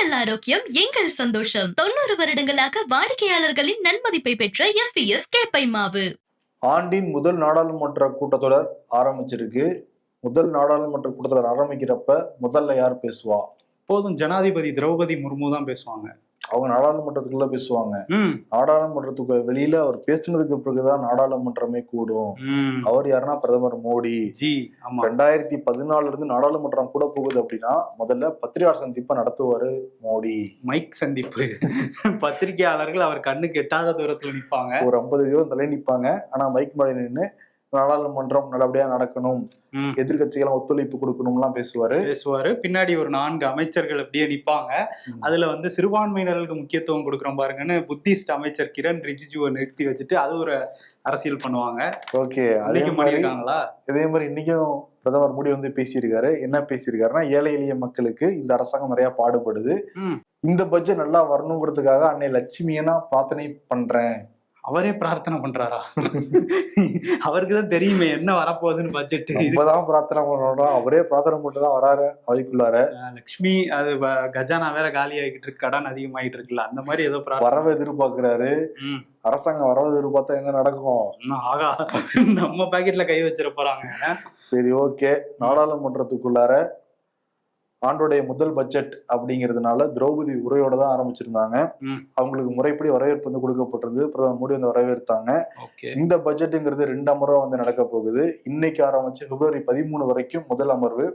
உங்கள் ஆரோக்கியம் எங்கள் சந்தோஷம். 90 வருடங்களாக வாடிக்கையாளர்களின் நன்மதிப்பை பெற்ற எஸ்பிஎஸ் கேப்பை மாவு. ஆண்டின் முதல் நாடாளுமன்ற கூட்டத்தொடர் ஆரம்பிச்சிருக்கு. முதல் நாடாளுமன்ற கூட்டத்தொடர் ஆரம்பிக்கிறப்ப முதல்ல யார் பேசுவா? போதும் ஜனாதிபதி திரௌபதி முர்மு தான் பேசுவாங்க. அவங்க நாடாளுமன்றத்துக்குள்ள பேசுவாங்க. நாடாளுமன்றத்துக்கு வெளியில அவர் பேசினதுக்கு பிறகுதான் நாடாளுமன்றமே கூடும். அவர் யாருன்னா பிரதமர் மோடி. 2014 இருந்து நாடாளுமன்றம் கூட போகுது அப்படின்னா முதல்ல பத்திரிகையாளர் சந்திப்பை நடத்துவாரு மோடி. மைக் சந்திப்பு. பத்திரிகையாளர்கள் அவர் கண்ணுக்கு எட்டாத தூரத்துல நிற்பாங்க. ஒரு 50 பேரும் தலை நிற்பாங்க. ஆனா மைக் மேல நின்று நாடாளுமன்றம் நல்லபடியா நடக்கணும், எதிர்கட்சிகள் ஒத்துழைப்பு கொடுக்கணும்லாம் பேசுவாரு. பின்னாடி ஒரு 4 அமைச்சர்கள் அப்படியே நிப்பாங்க. அதுல சிறுபான்மையினர்களுக்கு முக்கியத்துவம் கொடுக்குறோம் பாருங்கன்னு புத்திஸ்ட் அமைச்சர் கிரண் ரிஜிஜுவை நிறுத்தி வச்சுட்டு அது ஒரு அரசியல் பண்ணுவாங்க. ஓகே, அதே மாதிரி இன்னைக்கும் பிரதமர் மோடி பேசியிருக்காரு. என்ன பேசியிருக்காருன்னா, ஏழை எளிய மக்களுக்கு இந்த அரசாங்கம் நிறைய பாடுபடுது, இந்த பட்ஜெட் நல்லா வரணுங்கிறதுக்காக அன்னை லட்சுமியனா பிரார்த்தனை பண்றேன். அவரே பிரார்த்தனை பண்றாரா? அவருக்குதான் தெரியுமே என்ன வரப்போகுதுன்னு பட்ஜெட். இப்பதான் பிரார்த்தனை பண்றோம். அவரே பிரார்த்தனை பண்ணிட்டுதான் வராரு அதுக்குள்ளார. லட்சுமி அது கஜானா வேற காலி ஆகிட்டு இருக்கு, கடன் அதிகமாயிட்டு இருக்குல்ல, அந்த மாதிரி ஏதோ வரவை எதிர்பார்க்கிறாரு. அரசாங்கம் வரவு எதிர்பார்த்தா என்ன நடக்கும்? ஆகா, நம்ம பாக்கெட்ல கை வச்சிட போறாங்க. சரி, ஓகே. நாடாளுமன்றத்துக்குள்ளார ஆண்டோடைய முதல் பட்ஜெட் அப்படிங்கிறதுனால திரௌபதி உரையோட தான் ஆரம்பிச்சிருந்தாங்க. அவங்களுக்கு முறைப்படி வரவேற்பு கொடுக்கப்பட்டிருந்து பிரதமர் மோடி வரவேற்றாங்க. இந்த பட்ஜெட்டுங்கிறது 2 அமர்வா நடக்க போகுது. இன்னைக்கு ஆரம்பிச்சு பிப்ரவரி 13 வரைக்கும் முதல் அமர்வு,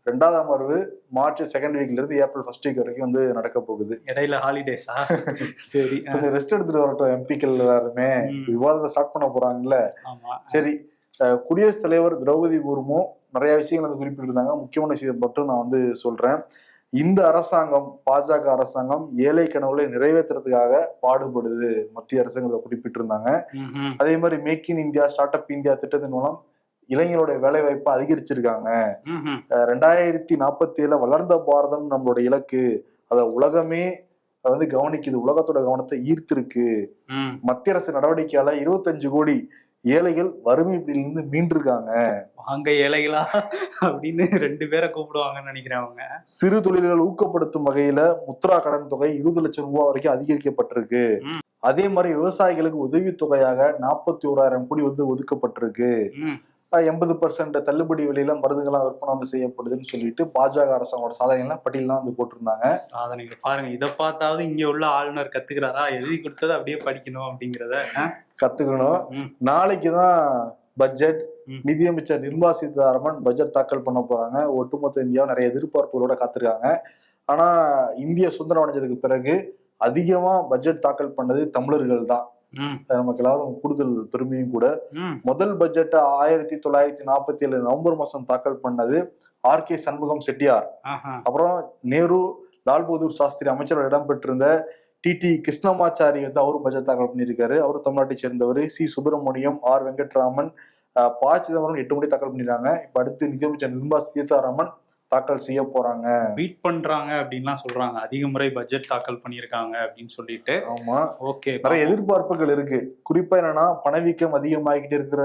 2வது அமர்வு மார்ச் 2nd வீக்ல இருந்து ஏப்ரல் 1st வீக் வரைக்கும் நடக்க போகுது. இடையில ஹாலிடேஸா? சரி, கொஞ்சம் ரெஸ்ட் எடுத்துட்டு வரட்டும் எம்பிக்கள் எல்லாருமே. விவாதத்தை ஸ்டார்ட் பண்ண போறாங்கல்ல. சரி, குடியரசுத் தலைவர் திரௌபதி முர்மு நிறைய விஷயங்கள் குறிப்பிட்டிருந்தாங்க. முக்கியமான விஷயம் மட்டும் நான் சொல்றேன். இந்த அரசாங்கம், பாஜக அரசாங்கம் ஏழை கனவுகளை நிறைவேற்றுறதுக்காக பாடுபடுது மத்திய அரசுங்கிறத குறிப்பிட்டிருந்தாங்க. அதே மாதிரி make in India, startup India திட்டத்தின் மூலம் இளைஞருடைய வேலை வாய்ப்பை அதிகரிச்சிருக்காங்க. 2047 வளர்ந்த பாரதம் நம்மளோட இலக்கு, அத உலகமே கவனிக்குது, உலகத்தோட கவனத்தை ஈர்த்திருக்கு. மத்திய அரசு நடவடிக்கையால 25 கோடி ஏழைகள் வறுமை பிடியிலிருந்து மீண்டிருக்காங்க. வாங்க ஏழைகளா அப்படின்னு 2 பேரை கூப்பிடுவாங்கன்னு நினைக்கிறவங்க. சிறு தொழில்கள் ஊக்கப்படுத்தும் வகையில முத்ரா கடன் தொகை 20 லட்சம் ரூபாய் வரைக்கும் அதிகரிக்கப்பட்டிருக்கு. அதே மாதிரி விவசாயிகளுக்கு உதவி தொகையாக 41,000 கோடி ஒதுக்கப்பட்டிருக்கு. 80% தள்ளுபடி விலையில மருந்துகள்லாம் விற்பனை செய்யப்படுதுன்னு சொல்லிட்டு பாஜக அரசாங்கோட சாதனைகள்லாம் பட்டியலாம் போட்டிருந்தாங்க. சாதனைகள் பாருங்க. இதை பார்த்தாவது இங்க உள்ள ஆளுநர் கத்துக்கிறாரா? எழுதி கொடுத்தது அப்படியே படிக்கணும் அப்படிங்கிறத கத்துக்கணும். நாளைக்குதான் பட்ஜெட். நிதியமைச்சர் நிர்மலா சீதாராமன் பட்ஜெட் தாக்கல் பண்ண போறாங்க. ஒட்டுமொத்த இந்தியாவும் நிறைய எதிர்பார்ப்புகளோட காத்திருக்காங்க. ஆனா இந்திய சுதந்திரம் அடைஞ்சதுக்கு பிறகு அதிகமா பட்ஜெட் தாக்கல் பண்ணது தமிழர்கள் தான். நமக்கு எல்லாரும் கூடுதல் பெருமையும் கூட. முதல் பட்ஜெட்டை 1947 நவம்பர் மாசம் தாக்கல் பண்ணது RK சண்முகம் செட்டியார். அப்புறம் நேரு, லால் பகதூர் சாஸ்திரி அமைச்சரோட இடம்பெற்றிருந்த TT கிருஷ்ணமாச்சாரி அவரும் பட்ஜெட் தாக்கல் பண்ணியிருக்காரு. அவரும் தமிழ்நாட்டை சேர்ந்தவர். C சுப்பிரமணியம், R வெங்கட்ராமன், ப சிதம்பரம் 8 முறை தாக்கல் பண்ணிருக்காங்க. இப்ப அடுத்து நிதியமைச்சர் நிர்மலா சீதாராமன் தாக்கல் செய்ய போறாங்க. வெயிட் பண்றாங்க அப்படின்லாம் சொல்றாங்க. அதிக முறை பட்ஜெட் தாக்கல் பண்ணியிருக்காங்க அப்படின்னு சொல்லிட்டு. ஆமா, ஓகே. நிறைய எதிர்பார்ப்புகள் இருக்கு. குறிப்பா என்னன்னா, பணவீக்கம் அதிகமாகிக்கிட்டே இருக்கிற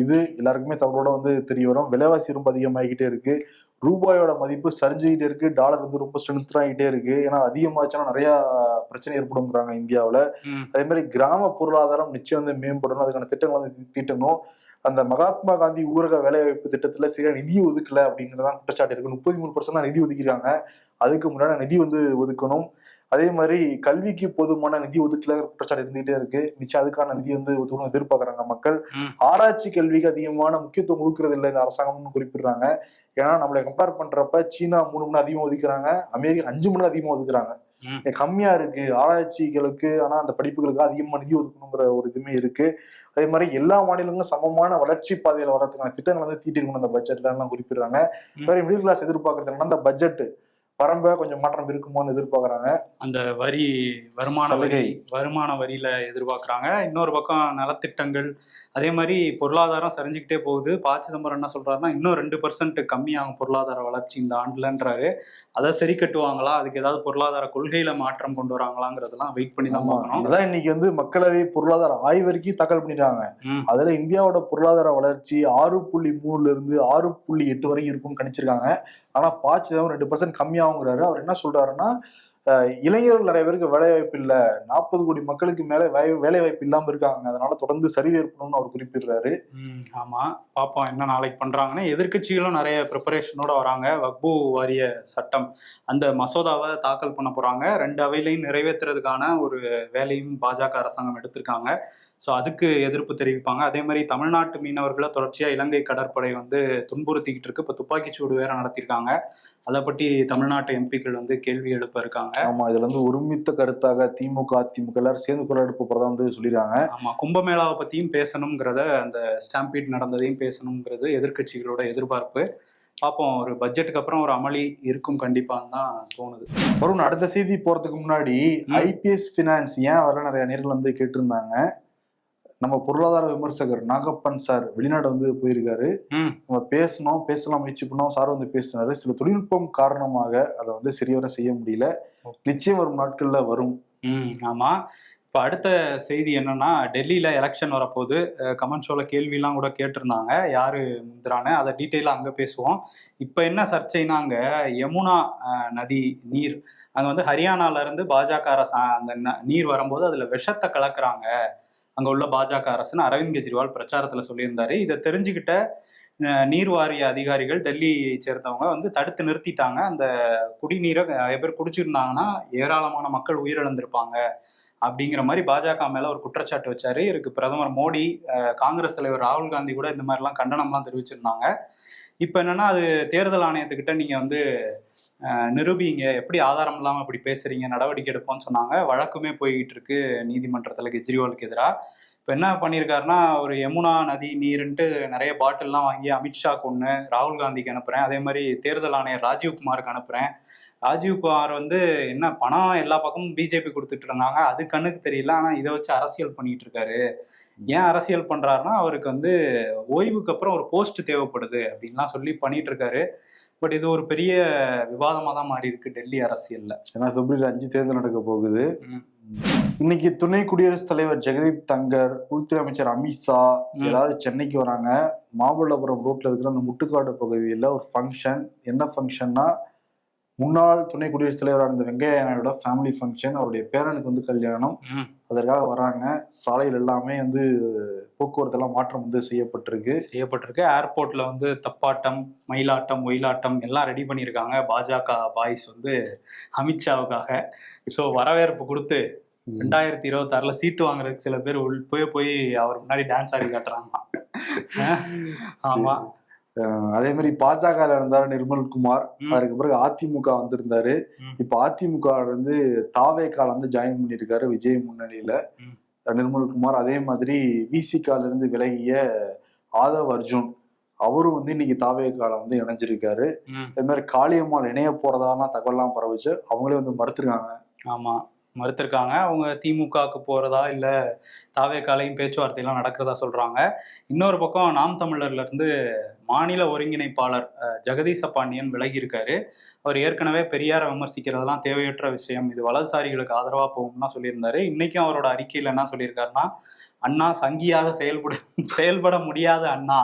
இது எல்லாருக்குமே தகவலோட தெரிய வரும். விலைவாசி ரொம்ப அதிகமாகிக்கிட்டே இருக்கு. ரூபாயோட மதிப்பு சரிஞ்சுக்கிட்டே இருக்கு. டாலர் ரொம்ப ஸ்ட்ரென்த் ஆகிட்டே இருக்கு. ஏன்னா அதிகமாச்சுன்னா நிறைய பிரச்சனை ஏற்படுங்கிறாங்க இந்தியாவில. அதே மாதிரி கிராம பொருளாதாரம் நிச்சயம் மேம்படணும். அதுக்கான திட்டங்கள் தீட்டணும். அந்த மகாத்மா காந்தி ஊரக வேலைவாய்ப்பு திட்டத்துல சரியா நிதி ஒதுக்கல அப்படிங்கறதான் குற்றச்சாட்டு இருக்கு. 33% நிதி ஒதுக்கிறாங்க. அதுக்கு முன்னாடி நிதி ஒதுக்கணும். அதே மாதிரி கல்விக்கு போதுமான நிதி ஒதுக்கல குற்றச்சாட்டு இருந்துகிட்டே இருக்கு. நிச்சயம் அதுக்கான நிதி ஒதுக்கணும் எதிர்பார்க்கறாங்க மக்கள். ஆராய்ச்சி கல்விக்கு அதிகமான முக்கியத்துவம் கொடுக்கறது இல்லை இந்த அரசாங்கம்னு குறிப்பிடுறாங்க. ஏன்னா நம்மளை கம்பேர் பண்றப்ப சீனா 3 மணி அதிகமா ஒதுக்குறாங்க, அமெரிக்கா 5 மணி அதிகமா ஒதுக்குறாங்க. கம்மியா இருக்கு ஆராய்ச்சிகளுக்கு. ஆனா அந்த படிப்புகளுக்கு அதிகமா நிதி ஒதுக்கணுங்கிற ஒரு இதுமே இருக்கு. அதே மாதிரி எல்லா மாநிலங்களும் சமமான வளர்ச்சி பாதையில வர்றதுக்கான திட்டங்கள் தீட்டிருக்கணும் அந்த பட்ஜெட்ல எல்லாம் குறிப்பிடுறாங்க. மிடில் கிளாஸ் எதிர்பார்க்கறது என்னன்னா, அந்த பட்ஜெட் வரம்ப கொஞ்சம் மாற்றம் இருக்குமோன்னு எதிர்பார்க்கறாங்க. அந்த வருமான வரியில எதிர்பார்க்கறாங்க. இன்னொரு பக்கம் நலத்திட்டங்கள், அதே மாதிரி பொருளாதாரம் சரிஞ்சுக்கிட்டே போகுது. ப சிதம்பரம் என்ன சொல்றாருன்னா, இன்னும் 2% கம்மியாகும் பொருளாதார வளர்ச்சி இந்த ஆண்டுலன்றாரு. அதை சரி கட்டுவாங்களா, அதுக்கு ஏதாவது பொருளாதார கொள்கையில மாற்றம் கொண்டு வராங்களாங்கிறதெல்லாம் வெயிட் பண்ணி தான் பார்க்கணும். அதான் இன்னைக்கு மக்களவை பொருளாதார ஆய்வறிக்கை தாக்கல் பண்ணிடுறாங்க. அதுல இந்தியாவோட பொருளாதார வளர்ச்சி 6.3 இருந்து 6.8 வரைக்கும் இருக்கும்னு கணிச்சிருக்காங்க. ஆனா ப சிதம்பரம் 2% கம்மியாகுங்கிறாரு. அவர் என்ன சொல்றாருன்னா, இளைஞர்கள் நிறைய பேருக்கு வேலை வாய்ப்பு இல்லை, 40 கோடி மக்களுக்கு மேல வேலை வாய்ப்பு இல்லாம இருக்காங்க, அதனால தொடர்ந்து சரிவு ஏற்படணும்னு அவர் குறிப்பிடுறாரு. ஆமா, பாப்போம் என்ன நாளைக்கு பண்றாங்கன்னு. எதிர்க்கட்சிகளும் நிறைய ப்ரிப்பரேஷனோட வராங்க. வக்பு வாரிய சட்டம் அந்த மசோதாவை தாக்கல் பண்ண போறாங்க. 2 அவையிலையும் நிறைவேற்றுறதுக்கான ஒரு வேலையும் பாஜக அரசாங்கம் எடுத்திருக்காங்க. ஸோ அதுக்கு எதிர்ப்பு தெரிவிப்பாங்க. அதே மாதிரி தமிழ்நாட்டு மீனவர்களை தொடர்ச்சியா இலங்கை கடற்படை வந்து துன்புறுத்திக்கிட்டு இருக்கு. இப்போ துப்பாக்கிச்சூடு வேற நடத்தியிருக்காங்க. அதை பற்றி தமிழ்நாட்டு எம்பிக்கள் வந்து கேள்வி எழுப்ப இருக்காங்க. ஆமா, இதுல வந்து ஒருமித்த கருத்தாக திமுக அதிமுக எல்லாரும் சேர்ந்து குரல் எடுப்பு போறதா வந்து சொல்லிடுறாங்க. ஆமா, கும்பமேளாவை பத்தியும் பேசணுங்கிறத, அந்த ஸ்டாம்பீட் நடந்ததையும் பேசணுங்கிறது எதிர்க்கட்சிகளோட எதிர்பார்ப்பு. பார்ப்போம், ஒரு பட்ஜெட்டுக்கு அப்புறம் ஒரு அமளி இருக்கும் கண்டிப்பான்னு தான் தோணுது. வரும் அடுத்த செய்தி போறதுக்கு முன்னாடி ஐபிஎஸ் ஃபினான்ஸ் ஏன் வர நிறைய நேர்கள் வந்து கேட்டிருந்தாங்க. நம்ம பொருளாதார விமர்சகர் நாகப்பன் சார் வெளிநாடு வந்து போயிருக்காரு. நம்ம பேசலாம் முயற்சி பண்ணோம், சார் வந்து பேசினாரு. சில தொழில்நுட்பம் காரணமாக அதை வந்து சரிவர செய்ய முடியல. நிச்சயம் வரும் நாட்கள்ல வரும். ஆமா, இப்போ அடுத்த செய்தி என்னன்னா, டெல்லியில எலெக்ஷன் வரப்போது. கமெண்ட் ஷோல கேள்விலாம் கூட கேட்டிருந்தாங்க, யாரு முந்திரான்னு. அதை டீட்டெயிலாக அங்கே பேசுவோம். இப்போ என்ன சர்ச்சைனா, அங்கே யமுனா நதி நீர், அங்கே வந்து ஹரியானால இருந்து பாஜக அரசு அந்த நீர் வரும்போது அதில் விஷத்தை கலக்குறாங்க அங்கே உள்ள பாஜக அரசுன்னு அரவிந்த் கெஜ்ரிவால் பிரச்சாரத்தில் சொல்லியிருந்தாரு. இதை தெரிஞ்சுக்கிட்ட நீர் வாரிய அதிகாரிகள் டெல்லியை சேர்ந்தவங்க வந்து தடுத்து நிறுத்திட்டாங்க. அந்த குடிநீரை நிறைய பேர் குடிச்சிருந்தாங்கன்னா ஏராளமான மக்கள் உயிரிழந்திருப்பாங்க அப்படிங்கிற மாதிரி பாஜக மேல ஒரு குற்றச்சாட்டு வச்சாரு. இதுக்கு பிரதமர் மோடி, காங்கிரஸ் தலைவர் ராகுல் காந்தி கூட இந்த மாதிரிலாம் கண்டனம்லாம் தெரிவிச்சிருந்தாங்க. இப்போ என்னன்னா, அது தேர்தல் ஆணையத்துக்கிட்ட நீங்க வந்து நிரூபிங்க, எப்படி ஆதாரம் இல்லாமல் இப்படி பேசுறீங்க, நடவடிக்கை எடுப்போம்னு சொன்னாங்க. வழக்குமே போய்கிட்டு இருக்கு நீதிமன்றத்தில் கெஜ்ரிவாலுக்கு எதிராக. இப்போ என்ன பண்ணியிருக்காருன்னா, ஒரு யமுனா நதி நீருன்ட்டு நிறைய பாட்டில்லாம் வாங்கி அமித்ஷாக்கு ஒன்று, ராகுல் காந்திக்கு அனுப்புகிறேன், அதே மாதிரி தேர்தல் ஆணையர் ராஜீவ்குமாருக்கு அனுப்புகிறேன். ராஜீவ்குமார் வந்து என்ன பணம் எல்லா பக்கமும் பிஜேபி கொடுத்துட்டு இருந்தாங்க, அது கண்ணுக்கு தெரியல. ஆனால் இதை வச்சு அரசியல் பண்ணிட்டு இருக்காரு. ஏன் அரசியல் பண்றாருன்னா, அவருக்கு வந்து ஓய்வுக்கு அப்புறம் ஒரு போஸ்ட் தேவைப்படுது அப்படின்லாம் சொல்லி பண்ணிட்டு இருக்காரு. பட் இது ஒரு பெரிய விவாதமா தான் மாறி இருக்கு டெல்லி அரசியல்ல. ஏன்னா பிப்ரவரி 5 தேர்தல் நடக்க போகுது. இன்னைக்கு துணை குடியரசுத் தலைவர் ஜெகதீப் தங்கர், உள்துறை அமைச்சர் அமித்ஷா எல்லாரும் சென்னைக்கு வராங்க. மாமல்லபுரம் ரோட்ல இருக்கிற அந்த முட்டுக்காடு பகுதியில் ஒரு ஃபங்க்ஷன். என்ன ஃபங்க்ஷன்னா, முன்னாள் துணை குடியரசுத் தலைவரான இந்த வெங்கையா நாயுடோட ஃபேமிலி ஃபங்க்ஷன். அவருடைய பேரனுக்கு வந்து கல்யாணம், அதற்காக வராங்க. சாலையில் எல்லாமே வந்து போக்குவரத்து எல்லாம் மாற்றம் வந்து செய்யப்பட்டிருக்கு. ஏர்போர்ட்ல வந்து தப்பாட்டம், மயிலாட்டம், ஒயிலாட்டம் எல்லாம் ரெடி பண்ணியிருக்காங்க பாஜக பாய்ஸ் வந்து அமித்ஷாவுக்காக. ஸோ வரவேற்பு கொடுத்து 2026 சீட்டு வாங்குறதுக்கு சில பேர் போய் அவர் முன்னாடி டான்ஸ் ஆடி காட்டுறாங்க. ஆமா, அதே மாதிரி பாஜக இருந்தாரு நிர்மல்குமார், அதுக்கு பிறகு அதிமுக வந்திருந்தாரு. இப்ப அதிமுக வந்து தாவேகால வந்து ஜாயின் பண்ணியிருக்காரு விஜய் முன்னணியில நிர்மல்குமார். அதே மாதிரி விசிகால இருந்து விலகிய ஆதவ் அர்ஜுன், அவரும் வந்து இன்னைக்கு தாவேகால வந்து இணைஞ்சிருக்காரு. அதே மாதிரி காளியம்மாள் இணைய போறதாலாம் தகவல்லாம் பரவுச்சு, அவங்களே வந்து மறுத்துருக்காங்க. ஆமா, மறுத்திருக்காங்க. அவங்க திமுகவுக்கு போறதா இல்லை தாவேகாலையும் பேச்சுவார்த்தையெல்லாம் நடக்கிறதா சொல்றாங்க. இன்னொரு பக்கம் நாம் தமிழர்ல இருந்து மாநில ஒருங்கிணைப்பாளர் ஜெகதீச பாண்டியன் விலகி இருக்காரு. அவர் ஏற்கனவே பெரியாரை விமர்சிக்கிறதெல்லாம் தேவையற்ற விஷயம், இது வலதுசாரிகளுக்கு ஆதரவா போகும்னா சொல்லியிருந்தாரு. இன்னைக்கும் அவரோட அறிக்கையில் என்ன சொல்லியிருக்காருன்னா, அண்ணா சங்கியாக செயல்பட முடியாத அண்ணா,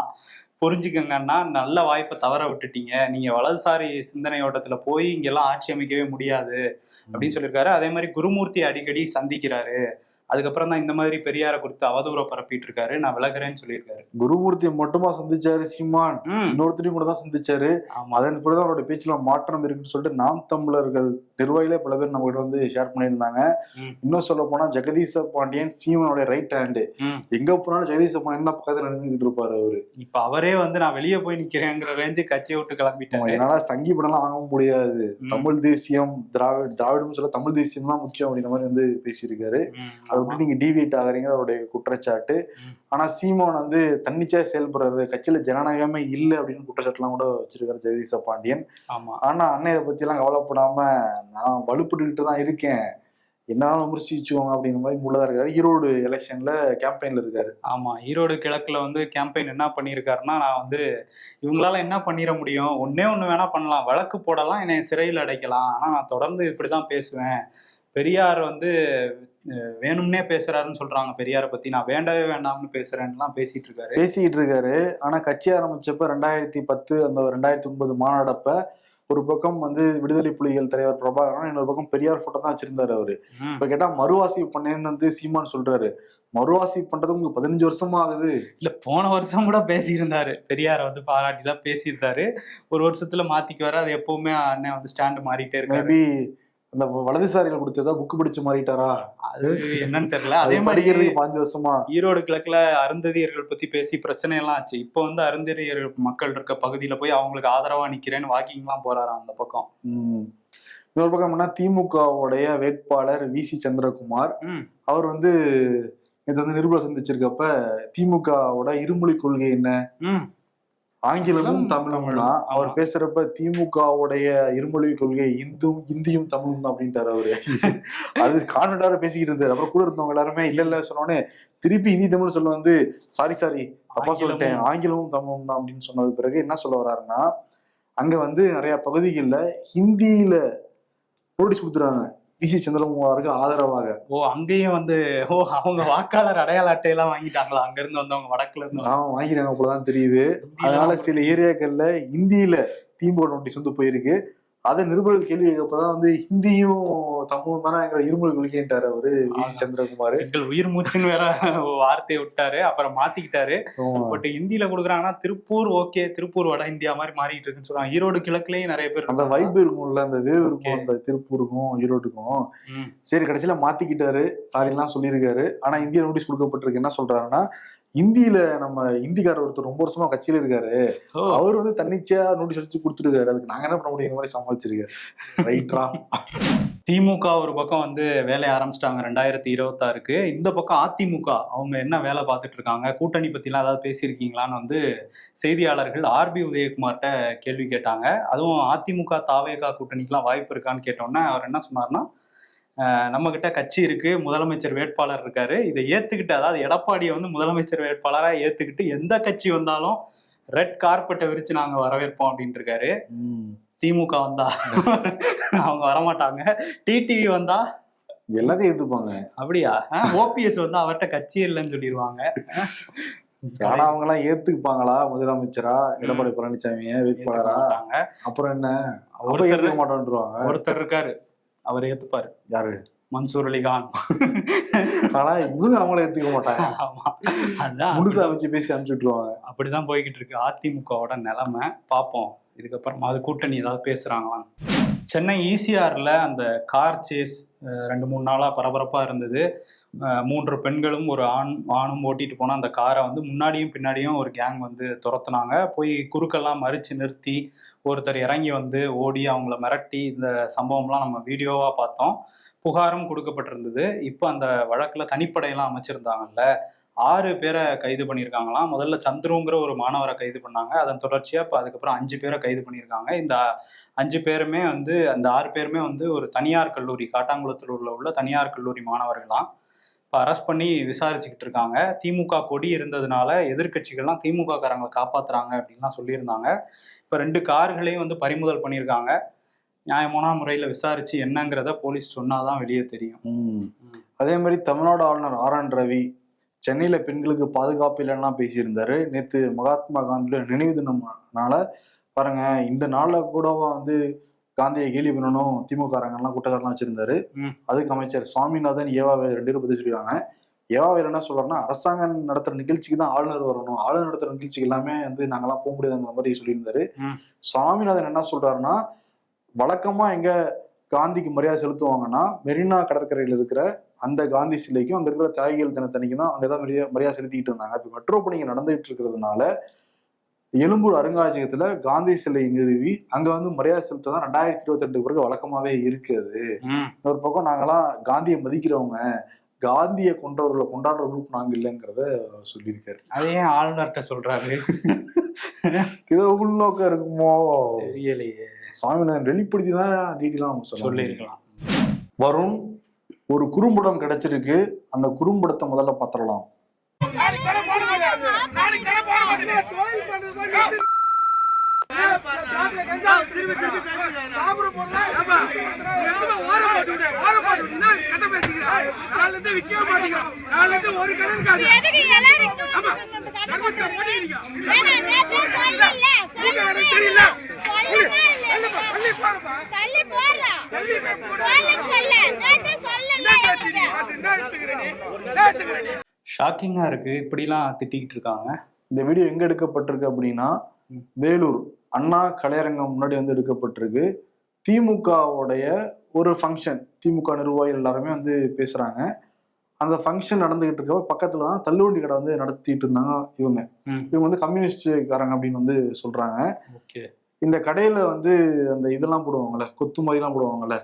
புரிஞ்சுக்கங்கன்னா, நல்ல வாய்ப்பை தவற விட்டுட்டீங்க, நீங்க வலதுசாரி சிந்தனையோட்டத்துல போய் இங்கெல்லாம் ஆட்சி அமைக்கவே முடியாது அப்படின்னு சொல்லியிருக்காரு. அதே மாதிரி குருமூர்த்தி அடிக்கடி சந்திக்கிறாரு, அதுக்கப்புறம் தான் இந்த மாதிரி பெரியாரை குறித்து அவதூற பரப்பிட்டு இருக்காரு, நான் விலகிறேன்னு சொல்லியிருக்காரு. குருமூர்த்தியை மட்டுமா சந்திச்சாரு சீமான்? இன்னொருத்தரையும் கூட தான் சந்திச்சாரு. அதன் பிறகுதான் அவரோட பேச்சுல மாற்றம் இருக்குன்னு சொல்லிட்டு நாம் தமிழர்கள் நிர்வாகிகளே பல பேர் நம்ம கிட்ட வந்து ஷேர் பண்ணியிருந்தாங்க. இன்னும் சொல்ல போனா ஜெகதீச பாண்டியன் சீமானோட ரைட் ஹேண்டு. எங்க போனாலும் ஜெகதீச பாண்டியன் பக்கத்துல நின்றுட்டு இருப்பாரு அவரு. இப்ப அவரே வந்து நான் வெளியே போய் நிக்கிறேங்கிற ரேஞ்சு கட்சியை விட்டு கிளம்பிட்டாங்க. என்னால சங்கி படம்லாம் வாங்க முடியாது, தமிழ் தேசியம் திராவிடம் சொல்ல தமிழ் தேசியம் தான் முக்கியம் அப்படின்ற மாதிரி வந்து பேசியிருக்காரு. அதை விட்டு நீங்க டிவியேட் ஆகுறீங்க அவருடைய குற்றச்சாட்டு. ஆனா சீமான் வந்து தன்னிச்சையா செயல்படுறது, கட்சியில ஜனநாயகமே இல்லை அப்படின்னு குற்றச்சாட்டு எல்லாம் கூட வச்சிருக்காரு ஜெகதீச பாண்டியன். ஆனா அண்ணன் இதை பத்தி எல்லாம் கவலைப்படாம, நான் வலுப்பட்டுக்கிட்டு தான் இருக்கேன், என்னாலும் விமர்சிச்சுவாங்க அப்படிங்கிற மாதிரி முள்ளதா இருக்காரு. ஈரோடு எலெக்ஷன்ல கேம்பெயின்ல இருக்காரு. ஆமா, ஈரோடு கிழக்குல வந்து கேம்பெயின் என்ன பண்ணியிருக்காருன்னா, நான் வந்து இவங்களால என்ன பண்ணிட முடியும், ஒன்னே ஒண்ணு வேணா பண்ணலாம், வழக்கு போடலாம், என்னை சிறையில் அடைக்கலாம், ஆனா நான் தொடர்ந்து இப்படிதான் பேசுவேன், பெரியார் வந்து வேணும்னே பேசுறாருன்னு சொல்றாங்க பெரியாரை பத்தி, நான் வேண்டவே வேண்டாம்னு பேசுறேன்லாம் பேசிட்டு இருக்காரு. ஆனா கட்சி ஆரம்பிச்சப்ப 2010 அந்த 2009 மாநாடப்ப ஒரு பக்கம் வந்து விடுதலை புலிகள் தலைவர் பிரபாகரன், இன்னொரு பக்கம் பெரியார் போட்டோ தான் வச்சிருந்தாரு அவரு. இப்ப கேட்டா மறுவாசி பண்ணேன்னு வந்து சீமான் சொல்றாரு. மறுவாசி பண்றது உங்களுக்கு 15 வருஷமா ஆகுது. இல்ல போன வருஷம் கூட பேசியிருந்தாரு, பெரியார வந்து பாராட்டி தான் பேசியிருந்தாரு. ஒரு வருஷத்துல மாத்திக்குவாரு. அது எப்பவுமே அண்ணன் வந்து ஸ்டாண்ட் மாறிட்டே இருக்காரு. மேபி அந்த வலதுசாரிகள் கொடுத்ததா புக்கு பிடிச்சு மாறிட்டாரா, அது என்னன்னு தெரியல. அதே மாதிரி படிக்கிறதுக்கு 5 வருஷமா ஈரோடு கிழக்குல அருந்ததியர்கள் பத்தி பேசி பிரச்சனை எல்லாம் ஆச்சு. இப்போ வந்து அருந்ததியர்கள் மக்கள் இருக்க பகுதியில போய் அவங்களுக்கு ஆதரவா நிக்கிறேன்னு வாக்கிங் எல்லாம் போறாராம் அந்த பக்கம். இன்னொரு பக்கம் என்ன, திமுகவுடைய வேட்பாளர் வி.சி. சந்திரகுமார் அவர் வந்து இது வந்து நிருபர் சந்திச்சிருக்கப்ப திமுகவோட இருமொழி கொள்கை என்ன, ஆங்கிலமும் தமிழும் தான். அவர் பேசுறப்ப திமுகவுடைய இருமொழி கொள்கை இந்தியும் தமிழும் தான் அப்படின்ட்டாரு அவரு. அது கான்ஃபிடண்டா பேசிக்கிட்டு இருந்தாரு. அப்புறம் கூட இருந்தவங்க எல்லாருமே இல்ல சொன்னோடனே திருப்பி இந்தி தமிழ் சொல்ல வந்து சாரி அப்பா சொல்லிட்டேன், ஆங்கிலமும் தமிழும் தான் அப்படின்னு சொன்னது பிறகு என்ன சொல்ல வர்றாருன்னா, அங்க வந்து நிறைய பகுதிகளில் ஹிந்தியில நோட்டீஸ் கொடுத்துறாங்க வி.சி. சந்திரகுமாருக்கு ஆதரவாக. அங்கேயும் வந்து அவங்க வாக்காளர் அடையாள அட்டையெல்லாம் வாங்கிட்டாங்களா? அங்க இருந்து வந்தவங்க, வடக்குல இருந்து வாங்கிட்டாங்க போலதான் தெரியுது. அதனால சில ஏரியாக்கள்ல ஹிந்தியில திமுக நோட்டீஸ் வந்து போயிருக்கு. அதை நிருபர்கள் கேள்வி கேட்கப்பதான் வந்து ஹிந்தியும் தமிழும் தானே எங்க இருமொழி கொள்கைன்ட்டாரு அவரு வி.சி. சந்திரகுமார். எங்கள் உயிர் மூச்சுன்னு வேற வார்த்தையை விட்டாரு, அப்புறம் மாத்திக்கிட்டாரு. பட் ஹிந்தியில கொடுக்குறாங்கன்னா திருப்பூர் ஓகே, திருப்பூர் வட இந்தியா மாதிரி மாறிட்டு இருக்குன்னு சொல்றாங்க. ஈரோடு கிழக்குலயும் நிறைய பேர் அந்த வைப் இருக்கும்ல, அந்த வேவ் இருக்கும் அந்த திருப்பூருக்கும் ஈரோட்டுக்கும். சரி, கடைசியில மாத்திக்கிட்டாரு, சாரி எல்லாம் சொல்லியிருக்காரு. ஆனா இந்திய நோட்டீஸ் கொடுக்கப்பட்டிருக்கு. என்ன சொல்றாருன்னா, இந்தியில நம்ம இந்திக்காரர் ஒருத்தர் ரொம்ப வருஷமா கட்சியில இருக்காரு, அவர் வந்து தன்னிச்சையா நோட்டீஸ் அடிச்சு கொடுத்துருக்காரு, அதுக்கு நாங்க என்ன பண்ண முடியும் மாதிரி சமாளிச்சிருக்காரு. ரைட்ரா. திமுக ஒரு பக்கம் வந்து வேலையை ஆரம்பிச்சிட்டாங்க 2026க்கு. இந்த பக்கம் அதிமுக அவங்க என்ன வேலை பார்த்துட்டு இருக்காங்க, கூட்டணி பத்திலாம் ஏதாவது பேசியிருக்கீங்களான்னு வந்து செய்தியாளர்கள் ஆர்பி உதயகுமார்கிட்ட கேள்வி கேட்டாங்க. அதுவும் அதிமுக தாவேகா கூட்டணிக்கெல்லாம் வாய்ப்பு இருக்கான்னு கேட்டோன்னே அவர் என்ன சொன்னார்னா, நம்ம கிட்ட கட்சி இருக்கு, முதலமைச்சர் வேட்பாளர் இருக்காரு, இதை ஏத்துக்கிட்டு, அதாவது எடப்பாடியை வந்து முதலமைச்சர் வேட்பாளராக ஏத்துக்கிட்டு எந்த கட்சி வந்தாலும் ரெட் கார்பெட்டை விரிச்சு நாங்க வரவேற்போம் அப்படின்னு இருக்காரு. திமுக வந்தா அவங்க வரமாட்டாங்க, டிடிவி வந்தா எல்லாத்தையும் ஏத்துப்பாங்க. அப்படியா? ஓபிஎஸ் வந்து அவர்கிட்ட கட்சி இல்லைன்னு சொல்லிடுவாங்க. ஆனா அவங்க எல்லாம் ஏத்துக்குப்பாங்களா முதலமைச்சரா எடப்பாடி பழனிசாமிய வேட்பாளரா? அப்புறம் என்ன, ஏத்துக்க மாட்டோம்ன்றாங்க. ஒருத்தர் இருக்காரு, அவர் ஏத்துப்பாரு. யாரு? மன்சூர் அலிகான். ஆனா இவங்க அவங்கள ஏத்துக்க மாட்டாங்க. அதான் முழுசா வச்சு பேசி அனுப்பிச்சுட்டுருவாங்க. அப்படிதான் போய்கிட்டு இருக்கு அதிமுகவோட நிலைமை. பார்ப்போம் இதுக்கப்புறமா அது கூட்டணி ஏதாவது பேசுறாங்களான்னு. சென்னை ஈசிஆர்ல அந்த கார் சேஸ் 2-3 நாளா பரபரப்பா இருந்தது. 3 பெண்களும் ஒரு ஆணும் ஓட்டிட்டு போன அந்த காரை வந்து முன்னாடியும் பின்னாடியும் ஒரு கேங் வந்து துரத்துனாங்க. போய் குறுக்கெல்லாம் மறிச்சு நிறுத்தி ஒருத்தர் இறங்கி வந்து ஓடி அவங்கள மிரட்டி இந்த சம்பவம்லாம் நம்ம வீடியோவா பார்த்தோம். புகாரும் கொடுக்கப்பட்டிருந்தது. இப்போ அந்த வழக்குல தனிப்படையெல்லாம் அமைச்சிருந்தாங்கல்ல, 6 பேரை கைது பண்ணியிருக்காங்களாம். முதல்ல சந்துருங்கிற ஒரு மாணவரை கைது பண்ணாங்க. அதன் தொடர்ச்சியா இப்போ அதுக்கப்புறம் 5 பேரை கைது பண்ணியிருக்காங்க. இந்த 5 பேருமே வந்து, அந்த 6 பேருமே வந்து ஒரு தனியார் கல்லூரி, காட்டாங்குளத்தூர்ல உள்ள தனியார் கல்லூரி மாணவர்களாம். இப்போ அரெஸ்ட் பண்ணி விசாரிச்சுக்கிட்டு இருக்காங்க. திமுக கொடி இருந்ததுனால எதிர்கட்சிகள்லாம் திமுக காரங்களை காப்பாத்துறாங்க அப்படின்லாம் சொல்லியிருந்தாங்க. இப்போ 2 கார்களையும் வந்து பறிமுதல் பண்ணியிருக்காங்க. நியாயமான முறையில் விசாரிச்சு என்னங்கிறத போலீஸ் சொன்னாதான் வெளியே தெரியும். அதே மாதிரி தமிழ்நாடு ஆளுநர் R.N. ரவி சென்னையில பெண்களுக்கு பாதுகாப்பு இல்லைன்னா பேசியிருந்தாரு. நேற்று மகாத்மா காந்தியோட நினைவு தினம்னால பாருங்க, இந்த நாள்ல கூடவா வந்து காந்தியை கேலி பண்ணணும் திமுகலாம் கூட்டக்காரெல்லாம் வச்சிருந்தாரு. அதுக்கு அமைச்சர் சுவாமிநாதன், ஏவாவேலு 2 பேரும் பதில் சொல்லிடுவாங்க. ஏவாவேலு என்ன சொல்றாருன்னா, அரசாங்கம் நடத்துற நிகழ்ச்சிக்கு தான் ஆளுநர் வரணும், ஆளுநர் நடத்துற நிகழ்ச்சிக்கு எல்லாமே வந்து நாங்கெல்லாம் போக முடியாதுங்கிற மாதிரி சொல்லியிருந்தாரு. சுவாமிநாதன் என்ன சொல்றாருன்னா, வழக்கமா எங்க காந்திக்கு மரியாதை செலுத்துவாங்கன்னா மெரினா கடற்கரையில் இருக்கிற அந்த காந்தி சிலைக்கும் அங்க இருக்கிற தியாகிகள் தினத்தன்னைக்கு தான் அங்கதான் மரியாதை செலுத்திக்கிட்டு இருந்தாங்க. இப்ப மெட்ரோ பணிகள் நடந்துகிட்டு இருக்கிறதுனால எழும்பூர் அருங்காட்சியகத்துல காந்தி சிலை நிறுவி அங்க வந்து மரியாதை செலுத்ததான் 2022 பிறகு வழக்கமாவே இருக்குது. ஒரு பக்கம் நாங்கெல்லாம் காந்தியை மதிக்கிறவங்க, காந்தியை கொண்டவர்களை கொண்டாடுற குரூப் நாங்க இல்லைங்கிறத சொல்லியிருக்காரு. அதையே ஆளுநர்கிட்ட சொல்றாரு. ஏதோ உள்நோக்கம் இருக்குமோ தெரியலையே. சுவாமிநாதன் வெளிப்படுத்திதான் டீட்டெயிலாம் சொல்லியிருக்கலாம். வருண், ஒரு குறும்படம் கிடைச்சிருக்கு, அந்த குறும்படத்தை முதல்ல பார்த்துடலாம். ஷாக்கிங்கா இருக்கு, இப்படிலாம் திட்டிக்கிட்டு இருக்காங்க. இந்த வீடியோ எங்க எடுக்கப்பட்டிருக்கு அப்படின்னா வேலூர் அண்ணா கலையரங்கம் முன்னாடி வந்து எடுக்கப்பட்டிருக்கு. திமுகவுடைய ஒரு ஃபங்க்ஷன், திமுக நிர்வாகிகள் எல்லாருமே வந்து பேசுறாங்க. அந்த ஃபங்க்ஷன் நடந்துகிட்டு இருக்க பக்கத்துல தான் தள்ளுவண்டி கடை வந்து நடத்திட்டு இருந்தாங்க இவங்க வந்து கம்யூனிஸ்ட்காரங்க அப்படின்னு வந்து சொல்றாங்க. இந்த கடையில வந்து அந்த இதெல்லாம் போடுவாங்கல்ல, கொத்து மாதிரி எல்லாம் போடுவாங்கல்ல,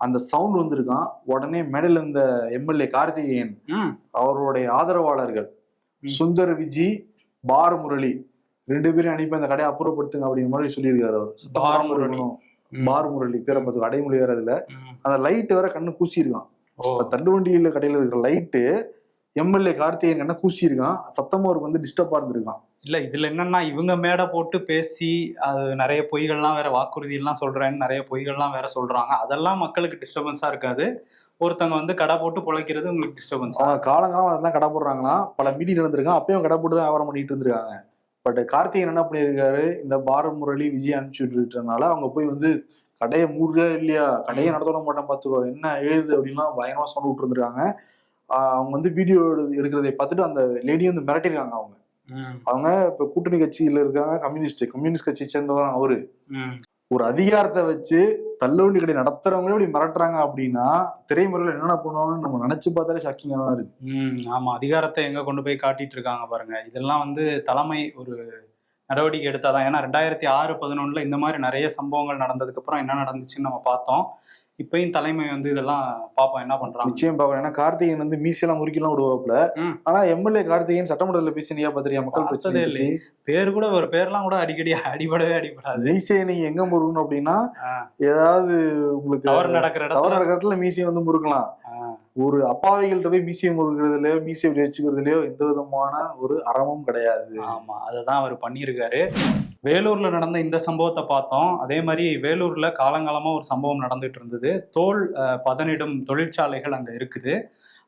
அந்த சவுண்ட் வந்துருக்கான். உடனே மேடையில இந்த எம்எல்ஏ கார்த்திகேயன் அவருடைய ஆதரவாளர்கள் சுந்தர் விஜி, பார் முரளி 2 பேரும் அனுப்பி அந்த கடையை அப்புறப்படுத்துங்க அப்படிங்கிற மாதிரி சொல்லியிருக்காரு அவர். பார் முரளி பேரை பார்த்து அடைமொழி வேற. இதுல அந்த லைட் வேற கண்ணு கூசியிருக்கான். தள்ளுவண்டியில கடையில இருக்கிற லைட்டு எம்எல்ஏ கார்த்திகேயன் கண்ணை கூசியிருக்கான். சத்தமா அவருக்கு வந்து டிஸ்டர்பா இருந்திருக்கான். இல்ல இதுல என்னன்னா, இவங்க மேடை போட்டு பேசி அது நிறைய பொய்கள்லாம் வேற, வாக்குறுதி எல்லாம் சொல்றேன்னு நிறைய பொய்கள்லாம் வேற சொல்றாங்க. அதெல்லாம் மக்களுக்கு டிஸ்டர்பன்ஸா இருக்காது. ஒருத்தவங்க வந்து கடை போட்டு பொழைக்கிறது உங்களுக்கு டிஸ்டர்பன்ஸ். காலங்காலம் அதெல்லாம் கடை போடுறாங்களாம். பல மீட்டிங் நடந்திருக்கான். அப்பயும் கடை போட்டு தான் வியாபாரம் பண்ணிட்டு இருந்திருக்காங்க. பட் கார்த்திகேயன் என்ன பண்ணியிருக்காரு, இந்த பார முரளி விஜய் அனுப்பிச்சு விட்டுறதுனால அவங்க போய் வந்து கடையை மூடுறா இல்லையா, கடையை நடத்த மாட்டேன் பார்த்துக்கோ, என்ன எழுது அப்படின்லாம் பயங்கரமா சொன்ன விட்டு இருந்திருக்காங்க. அவங்க வந்து வீடியோ எடுக்கிறதை பார்த்துட்டு அந்த லேடியும் வந்து மிரட்டிருக்காங்க. அவங்க இப்ப கூட்டணி கட்சியில இருக்காங்க, கம்யூனிஸ்ட் கட்சியை சேர்ந்தவங்க. அவரு ஒரு அதிகாரத்தை வச்சு தள்ளுவண்டி கடை நடத்துறவங்களே இப்படி மிரட்டுறாங்க அப்படின்னா திரைமுறையில என்னென்ன பண்ணுவாங்கன்னு நம்ம நினைச்சு பார்த்தாலே ஷாக்கிங்கா தான் இருக்கு. ஆமா, அதிகாரத்தை எங்க கொண்டு போய் காட்டிட்டு இருக்காங்க பாருங்க. இதெல்லாம் வந்து தலைமை ஒரு நடவடிக்கை எடுத்தாதான். ஏன்னா 2006-11 இந்த மாதிரி நிறைய சம்பவங்கள் நடந்ததுக்கு அப்புறம் என்ன நடந்துச்சுன்னு நம்ம பார்த்தோம். இப்பயும் தலைமை வந்து இதெல்லாம் பாப்போம் என்ன பண்றாங்க. நிச்சயம் பாப்போம். ஏன்னா கார்த்திகேயன் வந்து மீசெல்லாம் முறுக்கிலாம் விடுவாப்புல. ஆனா எம்எல்ஏ கார்த்திகேயன் சட்டமன்றத்துல பேசி நீயா பாத்திரியா மக்கள் பிரச்சனை இல்லை. பேர் கூட ஒரு பேர்லாம் கூட அடிக்கடி அடிபடாது. மீசையை நீங்க எங்க முறுக்கணும் அப்படின்னா ஏதாவது உங்களுக்கு தவறு நடக்கிற இடத்துல மீசையை வந்து முறுக்கலாம். ஒரு அப்பாவிகள்கிட்ட போய் மீசையை முறுக்கிறதுலயோ மீசையை வச்சுக்கிறதுலயோ எந்த விதமான ஒரு அறமும் கிடையாது. ஆமா, அததான் அவர் பண்ணியிருக்காரு. வேலூர்ல நடந்த இந்த சம்பவத்தை பார்த்தோம். அதே மாதிரி வேலூர்ல காலங்காலமா ஒரு சம்பவம் நடந்துட்டு இருந்தது. தோல் பதனிடும் தொழிற்சாலைகள் அங்க இருக்குது.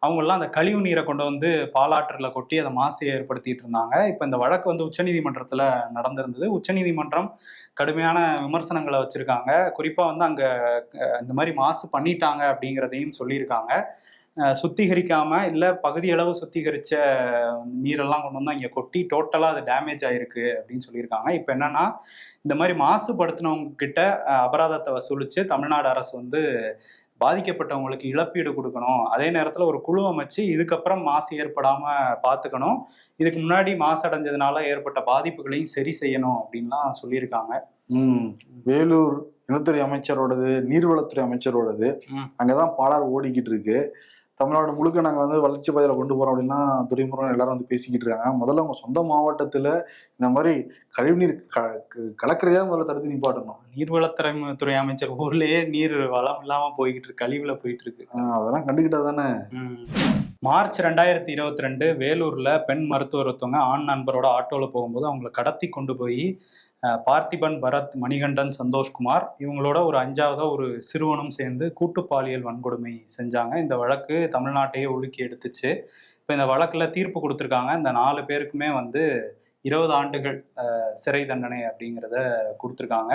அவங்கெல்லாம் அந்த கழிவு நீரை கொண்டு வந்து பாலாற்றில் கொட்டி அதை மாசு ஏற்படுத்திட்டு இருந்தாங்க. இப்போ இந்த வழக்கு வந்து உச்சநீதிமன்றத்தில் நடந்திருந்தது. உச்சநீதிமன்றம் கடுமையான விமர்சனங்களை வச்சிருக்காங்க. குறிப்பாக வந்து அங்கே இந்த மாதிரி மாசு பண்ணிட்டாங்க அப்படிங்கிறதையும் சொல்லியிருக்காங்க. சுத்திகரிக்காம இல்லை பகுதியளவு சுத்திகரித்த நீரெல்லாம் கொண்டு வந்து இங்கே கொட்டி டோட்டலாக அது டேமேஜ் ஆயிருக்கு அப்படின்னு சொல்லியிருக்காங்க. இப்போ என்னன்னா, இந்த மாதிரி மாசுபடுத்தினவங்க கிட்ட அபராதத்தை வசூலித்து தமிழ்நாடு அரசு வந்து பாதிக்கப்பட்டவங்களுக்கு இழப்பீடு கொடுக்கணும். அதே நேரத்தில் ஒரு குழு அமைச்சு இதுக்கப்புறம் மாசு ஏற்படாமல் பார்த்துக்கணும். இதுக்கு முன்னாடி மாசு அடைஞ்சதுனால ஏற்பட்ட பாதிப்புகளையும் சரி செய்யணும் அப்படின்லாம் சொல்லியிருக்காங்க. வேலூர் நிலத்துறை அமைச்சரோடது, நீர்வளத்துறை அமைச்சரோடது அங்கதான் பாலாறு ஓடிக்கிட்டு இருக்கு. தமிழ்நாடு முழுக்க நாங்கள் வந்து வளர்ச்சி பாதையில கொண்டு போறோம் அப்படின்னா துறைமுறை எல்லாரும் வந்து பேசிக்கிட்டு இருக்காங்க. முதல்ல அவங்க சொந்த மாவட்டத்துல இந்த மாதிரி கழிவுநீர் கலக்கிறதே முதல்ல தடுத்து நிப்பாட்டணும். நீர்வளத்துறை அமைச்சர் ஊர்லயே நீர் வளம் இல்லாம போய்கிட்டு இருக்கு, கழிவுல போயிட்டு இருக்கு. அதெல்லாம் கண்டுகிட்டா தானே. மார்ச் 2022 வேலூர்ல பெண் மருத்துவர் ஒருத்தவங்க ஆண் நண்பரோட ஆட்டோல போகும்போது அவங்களை கடத்தி கொண்டு போய் பார்த்திபன், பரத், மணிகண்டன், சந்தோஷ்குமார் இவங்களோட ஒரு 5வது ஒரு சிறுவனும் சேர்ந்து கூட்டு பாலியல் வன்கொடுமை செஞ்சாங்க. இந்த வழக்கு தமிழ்நாட்டையே உலுக்கி எடுத்துச்சு. இப்போ இந்த வழக்கில் தீர்ப்பு கொடுத்துருக்காங்க. இந்த 4 பேருக்குமே வந்து 20 ஆண்டுகள் சிறை தண்டனை அப்படிங்கிறத கொடுத்துருக்காங்க.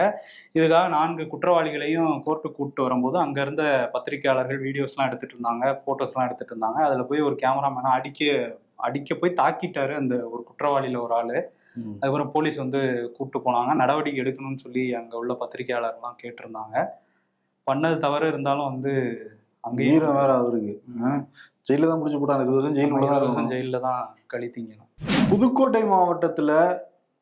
இதுக்காக 4 குற்றவாளிகளையும் கோர்ட்டுக்கு கூப்பிட்டு வரும்போது அங்கே இருந்த பத்திரிகையாளர்கள் வீடியோஸ்லாம் எடுத்துகிட்டு இருந்தாங்க, ஃபோட்டோஸ்லாம் எடுத்துகிட்டு இருந்தாங்க. அதில் போய் ஒரு கேமராமேனை அடிக்க போய் தாக்கிட்டாரு அந்த ஒரு குற்றவாளியில ஒரு ஆளு. அதுக்கப்புறம் போலீஸ் வந்து கூப்பிட்டு போனாங்க. நடவடிக்கை எடுக்கணும்னு சொல்லி அங்க உள்ள பத்திரிகையாளர்லாம் கேட்டிருந்தாங்க. பண்ணது தவறு இருந்தாலும் வந்து அங்கேயும் வேற அவருக்கு ஜெயில தான் முடிச்சு போட்டாங்க. 20 வருஷம் ஜெயில தான் கழித்தீங்கணும். புதுக்கோட்டை மாவட்டத்துல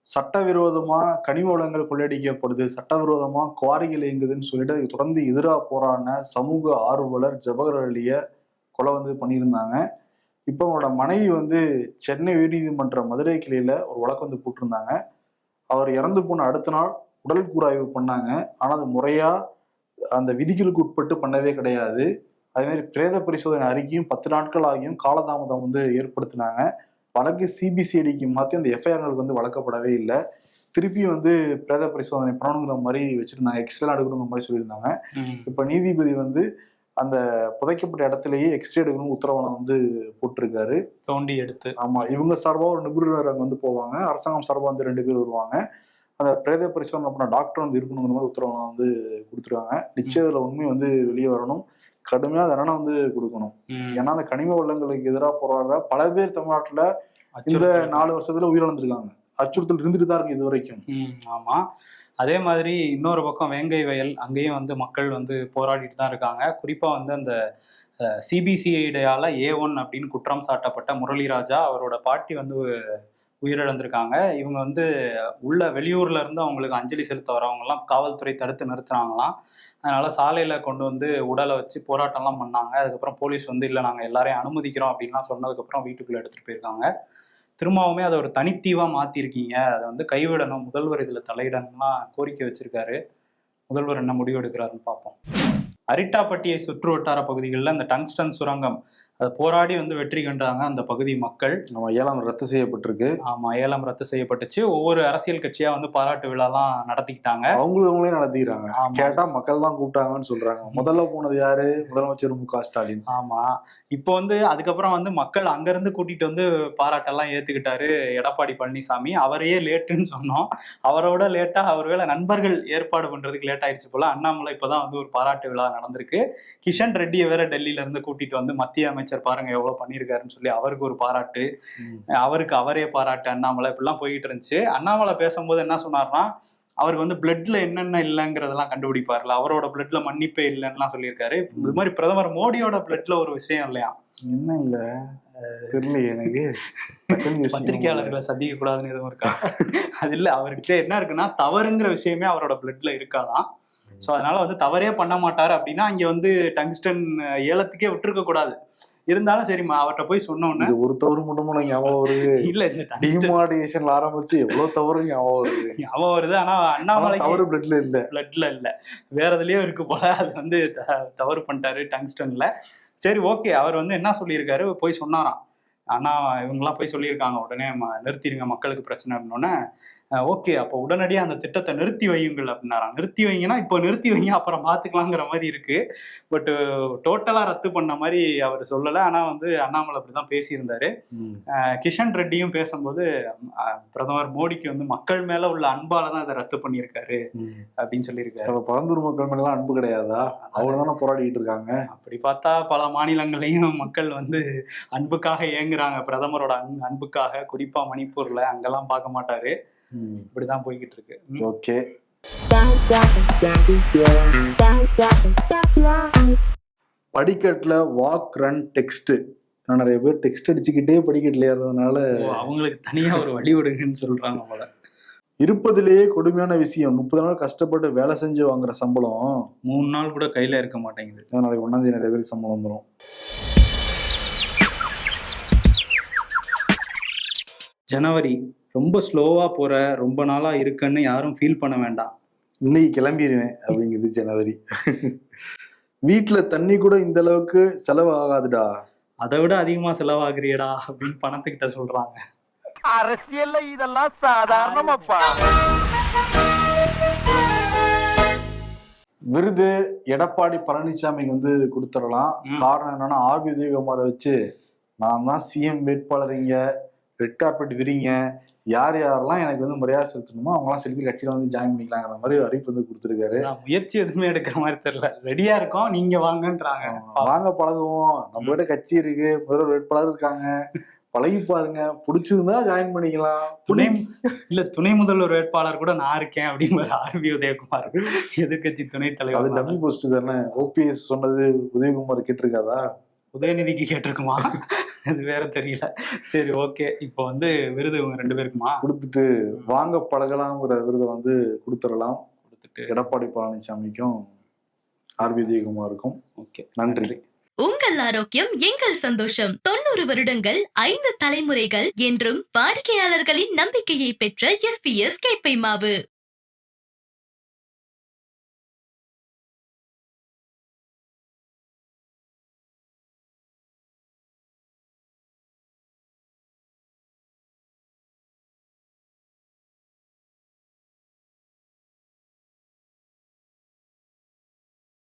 சட்டவிரோதமா கனிம வளங்கள் கொள்ளையடிக்கப்படுது, சட்டவிரோதமா குவாரிகள் இயங்குதுன்னு சொல்லிட்டு தொடர்ந்து எதிராக போராடின சமூக ஆர்வலர் ஜவஹர் அலிய கொலை வந்து பண்ணியிருந்தாங்க. இப்போ அவரோட மனைவி வந்து சென்னை உயர்நீதிமன்ற மதுரை கிளையில ஒரு வழக்கு வந்து போட்டிருந்தாங்க. அவர் இறந்து போன அடுத்த நாள் உடல் கூராய்வு பண்ணாங்க. ஆனால் அது முறையா அந்த விதிகளுக்கு உட்பட்டு பண்ணவே கிடையாது. அதே மாதிரி பிரேத பரிசோதனை அறிக்கையும் 10 நாட்கள் ஆகியும் காலதாமதம் வந்து ஏற்படுத்தினாங்க. வழக்கு சிபிசிஐடிக்கு மாற்றி அந்த எஃப்ஐஆர்களுக்கு வந்து வழக்கப்படவே இல்லை. திருப்பியும் வந்து பிரேத பரிசோதனை பண்ணணுங்கிற மாதிரி வச்சிருந்தாங்க, எக்ஸ்ரே எடுக்கணுங்கிற மாதிரி சொல்லியிருந்தாங்க. இப்போ நீதிபதி வந்து அந்த புதைக்கப்பட்ட இடத்துலயே எக்ஸ்ரே எடுக்கணும் உத்தரவாதம் வந்து போட்டிருக்காரு. தோண்டி எடுத்து. ஆமா, இவங்க சார்பா ஒரு நிபுணர் அங்க வந்து போவாங்க, அரசாங்கம் சார்பா வந்து 2 பேர் வருவாங்க. அந்த பிரேத பரிசோதனை பண்ண டாக்டர் வந்து இருக்கணுங்கிற மாதிரி உத்தரவுலாம் வந்து கொடுத்துருக்காங்க. நிச்சயம் இதுல உண்மை வந்து வெளியே வரணும். கடுமையா தண்டனை வந்து கொடுக்கணும். ஏன்னா அந்த கனிம வளங்களுக்கு எதிராக போராடுற பல பேர் தமிழ்நாட்டுல இந்த 4 வருஷத்துல உயிரிழந்திருக்காங்க. அச்சுறுத்தல் இருந்துட்டு தான் இருக்கு இது வரைக்கும். ஆமா. அதே மாதிரி இன்னொரு பக்கம் வேங்கை வயல், அங்கேயும் வந்து மக்கள் வந்து போராடிட்டு தான் இருக்காங்க. குறிப்பா வந்து அந்த சிபிசிஐடியால A1 அப்படின்னு குற்றம் சாட்டப்பட்ட முரளிராஜா, அவரோட பாட்டி வந்து உயிரிழந்திருக்காங்க. இவங்க வந்து உள்ள வெளியூர்ல இருந்து அவங்களுக்கு அஞ்சலி செலுத்த வரவங்க எல்லாம் காவல்துறை தடுத்து நிறுத்துனாங்களாம். அதனால சாலையில கொண்டு வந்து உடலை வச்சு போராட்டம்லாம் பண்ணாங்க. அதுக்கப்புறம் போலீஸ் வந்து இல்லை நாங்கள் எல்லாரையும் அனுமதிக்கிறோம் அப்படின்லாம் சொன்னதுக்கப்புறம் வீட்டுக்குள்ள எடுத்துட்டு போயிருக்காங்க. திரும்பவுமே அதை ஒரு தனித்தீவா மாத்திருக்கீங்க, அதை வந்து கைவிடணும், முதல்வர் இதுல தலையிடணும்லாம் கோரிக்கை வச்சிருக்காரு. முதல்வர் என்ன முடிவு எடுக்கிறாருன்னு பார்ப்போம். அரிட்டாப்பட்டியை சுற்று வட்டார பகுதிகளில் இந்த டங்ஸ்டன் சுரங்கம் அதை போராடி வந்து வெற்றி கண்டாங்க அந்த பகுதி மக்கள். நம்ம ஏலம் ரத்து செய்யப்பட்டிருக்கு. ஆமா, ஏலம் ரத்து செய்யப்பட்டுச்சு. ஒவ்வொரு அரசியல் கட்சியா வந்து பாராட்டு விழாலாம் நடத்திக்கிட்டாங்க. அவங்களே நடத்திக்கிறாங்க. கேட்டா மக்கள் தான் கூப்பிட்டாங்கன்னு சொல்றாங்க. முதல்ல போனது யாரு? முதலமைச்சர் மு.க. ஸ்டாலின். ஆமா, இப்போ வந்து அதுக்கப்புறம் வந்து மக்கள் அங்கிருந்து கூட்டிட்டு வந்து பாராட்டெல்லாம் ஏத்துக்கிட்டாரு எடப்பாடி பழனிசாமி. அவரையே லேட்டுன்னு சொன்னோம். அவரோட லேட்டா ஒருவேளை நண்பர்கள் ஏற்பாடு பண்றதுக்கு லேட் ஆயிடுச்சு போல. அண்ணாமலை இப்பதான் வந்து ஒரு பாராட்டு விழா நடந்திருக்கு. கிஷன் ரெட்டியை வேற டெல்லியில இருந்து கூட்டிட்டு வந்து மத்திய அமைச்சர் பாருங்க எவ்வளவு பண்ணிருக்காருன்னு சொல்லி அவருக்கு ஒரு பாராட்டு, அவருக்கு அவரே பாராட்டு, அண்ணாமலை இப்படிலாம் போயிட்டு இருந்துச்சு. அண்ணாமலை பேசும்போது என்ன சொன்னார்னா, அவருக்கு வந்து பிளட்ல என்னென்ன இல்லைங்கிறதெல்லாம் கண்டுபிடிப்பார்ல, அவரோட பிளட்ல மன்னிப்பே இல்லைன்னுலாம் சொல்லியிருக்காரு. இது மாதிரி பிரதமர் மோடியோட பிளட்ல ஒரு விஷயம் இல்லையா? என்ன இல்ல தெரியல எனக்கு. பத்திரிகையாளர்களை சந்திக்க கூடாதுன்னு எதுவும் இருக்கா? அது இல்ல, அவர்கிட்ட என்ன இருக்குன்னா தவறுங்கிற விஷயமே அவரோட பிளட்ல இருக்காதான். ஸோ அதனால வந்து தவறே பண்ண மாட்டாரு அப்படின்னா இங்க வந்து டங்ஸ்டன் ஏலத்துக்கே விட்டுருக்க கூடாது. இருந்தாலும் சரிம்மா அவர்கிட்ட போய் சொன்னோன்னு ஒரு தவறு மட்டும் ஞாபகம் வருது. இல்ல இந்த டிமார்கேஷன்ல ஆரம்பிச்சு எவ்வளவு தவறு ஞாபகம் வருது. ஆனா அண்ணாமலை தவறு பிளட்ல இல்ல வேற எதுலயும் இருக்கு போல. அது வந்து தவறு பண்ணிட்டாரு டங்ஸ்டன்ல. சரி ஓகே, அவர் வந்து என்ன சொல்லியிருக்காரு, போய் சொன்னாராம். ஆனா இவங்கெல்லாம் போய் சொல்லியிருக்காங்க உடனே நிறுத்திடுங்க மக்களுக்கு பிரச்சனை அப்படின்னோடனே ஓகே அப்போ உடனடியாக அந்த திட்டத்தை நிறுத்தி வையுங்கள் அப்படின்னாராம். நிறுத்தி வைங்கன்னா இப்போ நிறுத்தி வைங்க அப்புறம் பார்த்துக்கலாங்கிற மாதிரி இருக்கு. பட் டோட்டலாக ரத்து பண்ண மாதிரி அவர் சொல்லலை. ஆனால் வந்து அண்ணாமலை அப்படிதான் பேசியிருந்தாரு. கிஷன் ரெட்டியும் பேசும்போது பிரதமர் மோடிக்கு வந்து மக்கள் மேல உள்ள அன்பால தான் அதை ரத்து பண்ணியிருக்காரு அப்படின்னு சொல்லியிருக்காரு. பரந்தூர் மக்கள் மேலாம் அன்பு கிடையாதா? அவங்க தானே போராடிட்டு இருக்காங்க. அப்படி பார்த்தா பல மாநிலங்களையும் மக்கள் வந்து அன்புக்காக ஏங்குறாங்க, பிரதமரோட அன்புக்காக. குறிப்பா மணிப்பூர்ல அங்கெல்லாம் பார்க்க மாட்டாரு. இப்படிதான் போய்கிட்டு இருக்கு. ஓகே, படிக்கட்டுல வாக் ரன் டெக்ஸ்ட். நிறைய பேர் டெக்ஸ்ட் அடிச்சுக்கிட்டே படிக்கட்டுல ஏறதுனால அவங்களுக்கு தனியா ஒரு வழி விடுங்கன்னு சொல்றாங்க போல. இருப்பதிலேயே கொடுமையான விஷயம், 30 நாள் கஷ்டப்பட்டு வேலை செஞ்சு வாங்குற சம்பளம் 3 நாள் கூட கையில இருக்க மாட்டேங்குது. நாளைக்கு 1ஆம் தேதி நிறைய பேருக்கு சம்பளம் வந்துடும். ஜனவரி ரொம்ப ஸ்லோவா போற, ரொம்ப நாளா இருக்குன்னு யாரும் ஃபீல் பண்ண வேண்டாம். இன்னைக்கு கிளம்பிடுவேன் அப்படிங்குது ஜனவரி. வீட்டுல தண்ணி கூட இந்த அளவுக்கு செலவு ஆகாதுடா, அதை விட அதிகமா செலவாகிறியடா அப்படின்னு பணத்துக்கிட்ட சொல்றாங்க. அரசியல்ல இதெல்லாம் சாதாரணமாப்பா. விருது எடப்பாடி பழனிசாமிக்கு வந்து கொடுத்துடலாம். காரணம் என்னன்னா, ஆர்பி உதயகுமாரை வச்சு நான் தான் சிஎம் வேட்பாளர், இங்க ரெட் கார்பெட் விரிங்க, யார் யாரெல்லாம் எனக்கு வந்து மரியாதை செலுத்தணுமோ அவங்களாம் செலுத்தி கட்சியில வந்து ஜாயின் பண்ணிக்கலாங்கிற மாதிரி அறிவிப்பு வந்து கொடுத்துருக்காரு. முயற்சி எதுவுமே எடுக்கிற மாதிரி தெரியல. ரெடியா இருக்கோம், நீங்க வாங்கன்றாங்க. வாங்க பழகுவோம், நம்ம கிட்ட கட்சி இருக்கு, முதல்வர் வேட்பாளர் இருக்காங்க, பழகி பாருங்க, பிடிச்சிருந்தா ஜாயின் பண்ணிக்கலாம். துணை முதல்வர் வேட்பாளர் கூட நான் இருக்கேன் அப்படிங்கிற ஆர்பி உதயகுமார், எதிர்கட்சி துணைத் தலைவர். அது டம்மி போஸ்ட் தானே. ஓபிஎஸ் சொன்னது உதயகுமார் கேட்டிருக்காதா? உதயநிதிக்கு கேட்டிருக்குமா? அது வேற தெரியல. சரி ஓகே, இப்போ வந்து விருது இவங்க 2 பேருக்குமா கொடுத்துட்டு வாங்க பழகலாம்ங்கிற விருதை வந்து கொடுத்துடலாம். கொடுத்துட்டு எடப்பாடி பழனிசாமிக்கும் ஆர்பி உதயகுமாருக்கும் ஓகே நன்றி. உங்கள் ஆரோக்கியம் எங்கள் சந்தோஷம். 90 வருடங்கள் 5 தலைமுறைகள் என்றும் வாடிக்கையாளர்களின் நம்பிக்கையை பெற்ற SPS கேப்பை மாவு.